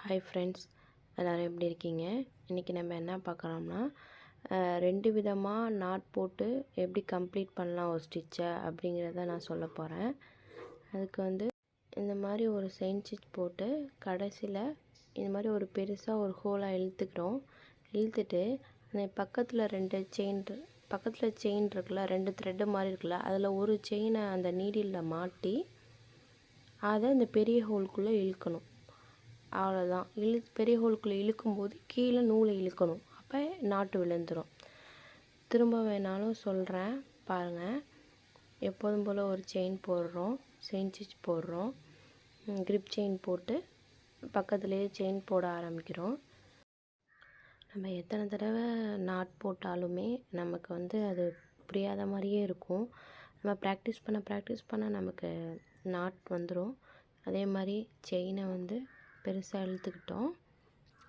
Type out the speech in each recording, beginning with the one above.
Hi friends, எல்லோரும் எப்படி இருக்கீங்க? இன்றைக்கி நம்ம என்ன பார்க்குறோம்னா, 2 விதமாக நாட் போட்டு எப்படி கம்ப்ளீட் பண்ணலாம் ஒரு ஸ்டிச்சை அப்படிங்கிறத நான் சொல்ல போகிறேன். அதுக்கு இந்த மாதிரி ஒரு செயின் ஸ்டிச் போட்டு கடைசியில் இந்த மாதிரி ஒரு பெருசாக ஒரு ஹோலாக இழுத்துட்டு அந்த பக்கத்தில் செயின் இருக்குல்ல, 2 த்ரெட்டு மாதிரி இருக்குல்ல, அதில் ஒரு செயினை அந்த நீடிலில் மாட்டி அதை இந்த பெரிய ஹோல்குள்ளே இழுக்கணும். அவ்வளோதான். பெரிய ஹோல்குள்ளே இழுக்கும்போது கீழே நூலை இழுக்கணும். அப்போ நாட்டு விழுந்துடும். திரும்ப வேணாலும் சொல்கிறேன் பாருங்கள். எப்போதும் போல் ஒரு செயின் ஸ்டிச் போடுறோம். கிரிப் செயின் போட்டு பக்கத்துலேயே செயின் போட ஆரம்பிக்கிறோம். நம்ம எத்தனை தடவை நாட் போட்டாலுமே நமக்கு அது புரியாத மாதிரியே இருக்கும். நம்ம ப்ராக்டிஸ் பண்ண நமக்கு நாட் வந்துடும். அதே மாதிரி செயினை பெருசாக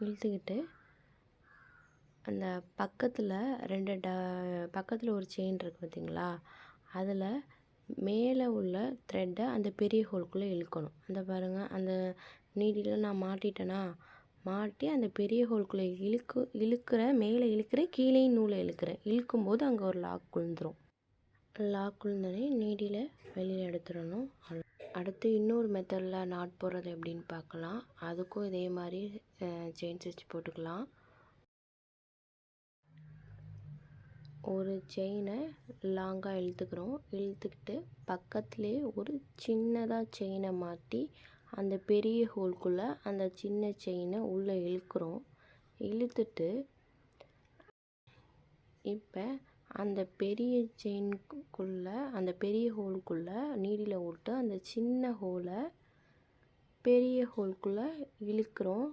இழுத்துக்கிட்டு அந்த பக்கத்தில் பக்கத்தில் ஒரு செயின் இருக்குது பார்த்திங்களா, அதில் மேலே உள்ள த்ரெட்டை அந்த பெரிய ஹோல்குள்ளே இழுக்கணும். அந்த பாருங்கள், அந்த நீடியில் நான் மாட்டி அந்த பெரிய ஹோல்குள்ளே மேலே இழுக்கிறேன், கீழேயும் நூலை இழுக்கும்போது அங்கே ஒரு லாக் விழுந்தோடனே நீடியில் வெளியில் எடுத்துடணும். அடுத்து இன்னொரு மெத்தடில் நாட் போடுறது எப்படின்னு பார்க்கலாம். அதுக்கும் இதே மாதிரி செயின் ஸ்டிச் போட்டுக்கலாம். ஒரு செயினை லாங்காக இழுத்துக்கிட்டு பக்கத்துலேயே ஒரு சின்னதாக செயினை மாட்டி அந்த பெரிய ஹோல்குள்ளே அந்த சின்ன செயினை உள்ளே இழுத்துட்டு இப்போ அந்த பெரிய அந்த பெரிய ஹோல்குள்ளே நீடியில் விட்டு அந்த சின்ன ஹோலை பெரிய ஹோல்குள்ளே இழுக்கிறோம்.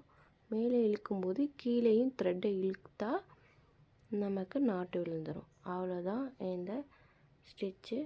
மேலே இழுக்கும்போது கீழேயும் த்ரெட்டை இழுத்தா நமக்கு நாட்டு விழுந்துடும். அவ்வளோதான் இந்த ஸ்டிச்சு